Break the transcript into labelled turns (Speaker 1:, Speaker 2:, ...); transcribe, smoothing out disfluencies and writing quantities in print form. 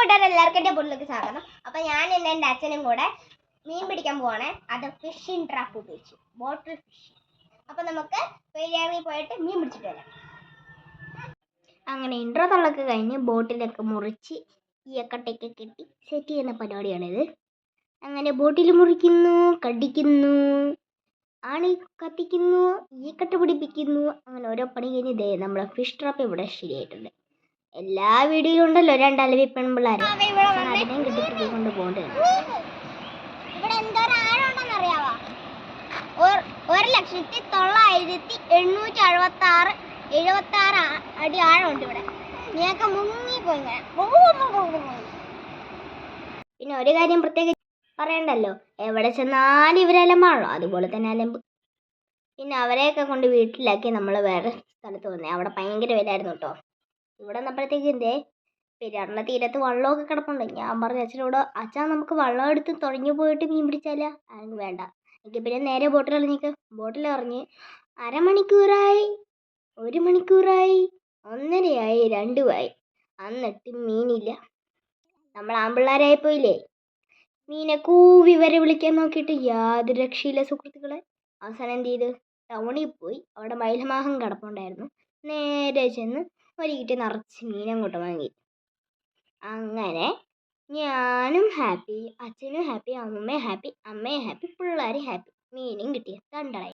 Speaker 1: എല്ലാവർക്കും എൻ്റെ ബോട്ടിലേക്ക് സ്വാഗതം. അപ്പം ഞാൻ എൻ്റെ അച്ഛനും കൂടെ മീൻ പിടിക്കാൻ പോവാണേ. അത് ഫിഷിംഗ് ട്രാപ്പ് ഉപയോഗിച്ച് ബോട്ടിൽ ഫിഷ്. അപ്പം നമുക്ക് പെരിയാറിൽ പോയിട്ട് മീൻ പിടിച്ചിട്ട് വരാം. അങ്ങനെ ഇൻട്രോ തള്ളൊക്കെ കഴിഞ്ഞ് ബോട്ടിലൊക്കെ മുറിച്ച് ഈയക്കട്ടയൊക്കെ കെട്ടി സെറ്റ് ചെയ്യുന്ന പരിപാടിയാണിത്. അങ്ങനെ ബോട്ടിൽ മുറിക്കുന്നു, കടിക്കുന്നു, ആണി കത്തിക്കുന്നു, ഈക്കട്ട പിടിപ്പിക്കുന്നു. അങ്ങനെ ഓരോ പണി കഴിഞ്ഞ് ഇതേ നമ്മളെ ഫിഷ് ട്രാപ്പ് ഇവിടെ ശരിയായിട്ടുണ്ട്. എല്ലാ വീഡിയോയിലും ഉണ്ടല്ലോ രണ്ടലവി പെൺപിള്ളേർ, അതിനെയും കിട്ടിക്കൊണ്ട് പോകേണ്ടത്. ഇവിടെ എന്തോരം ആഴം ഉണ്ടെന്ന് അറിയാവോ? 1,976,76 അടി ആഴമുണ്ട് ഇവിടെ. നീയൊക്കെ മുങ്ങിപ്പോയി. പിന്നെ ഒരു കാര്യം പ്രത്യേകിച്ച് പറയണ്ടല്ലോ, എവിടെ ചെന്നാലും ഇവരലമ്പാണല്ലോ, അതുപോലെ തന്നെ അലമ്പ്. പിന്നെ അവരെയൊക്കെ കൊണ്ട് വീട്ടിലാക്കി നമ്മൾ വേറെ സ്ഥലത്ത് വന്നേ. അവിടെ ഭയങ്കര വിലയായിരുന്നു കേട്ടോ. ഇവിടെ വന്നപ്പോഴത്തേക്ക് പെരിയാറിൻ്റെ തീരത്ത് വള്ളമൊക്കെ കിടപ്പുണ്ട്. ഞാൻ പറഞ്ഞു അച്ഛനോട്, അച്ഛാ നമുക്ക് വള്ളം എടുത്ത് തുഴഞ്ഞു പോയിട്ട് മീൻ പിടിച്ചാലോ? അതിന് വേണ്ട, എനിക്ക് പിന്നെ നേരെ ബോട്ടിലിറങ്ങിക്ക്. ബോട്ടിലിറങ്ങി അരമണിക്കൂറായി, 1 മണിക്കൂറായി, 1:30ആയി, 2ആയി, എന്നിട്ട് മീനില്ല. നമ്മൾ ആൺപിള്ളേരായി പോയില്ലേ. മീനെ കൂവി വരെ വിളിക്കാൻ നോക്കിയിട്ട് യാതൊരു രക്ഷയില്ല സുഹൃത്തുക്കളെ. അവസാനം എന്ത് ചെയ്ത്, ടൗണിൽ പോയി. അവിടെ മൈലമാഹം കിടപ്പുണ്ടായിരുന്നു. നേരെ ചെന്ന് ഒരു കിറ്റ് നിറച്ച് മീനങ്ങോട്ട് വാങ്ങി. അങ്ങനെ ഞാനും ഹാപ്പി, അച്ഛനും ഹാപ്പി, അമ്മയും ഹാപ്പി, പിള്ളേരും ഹാപ്പി, മീനും കിട്ടി. കണ്ടടായി.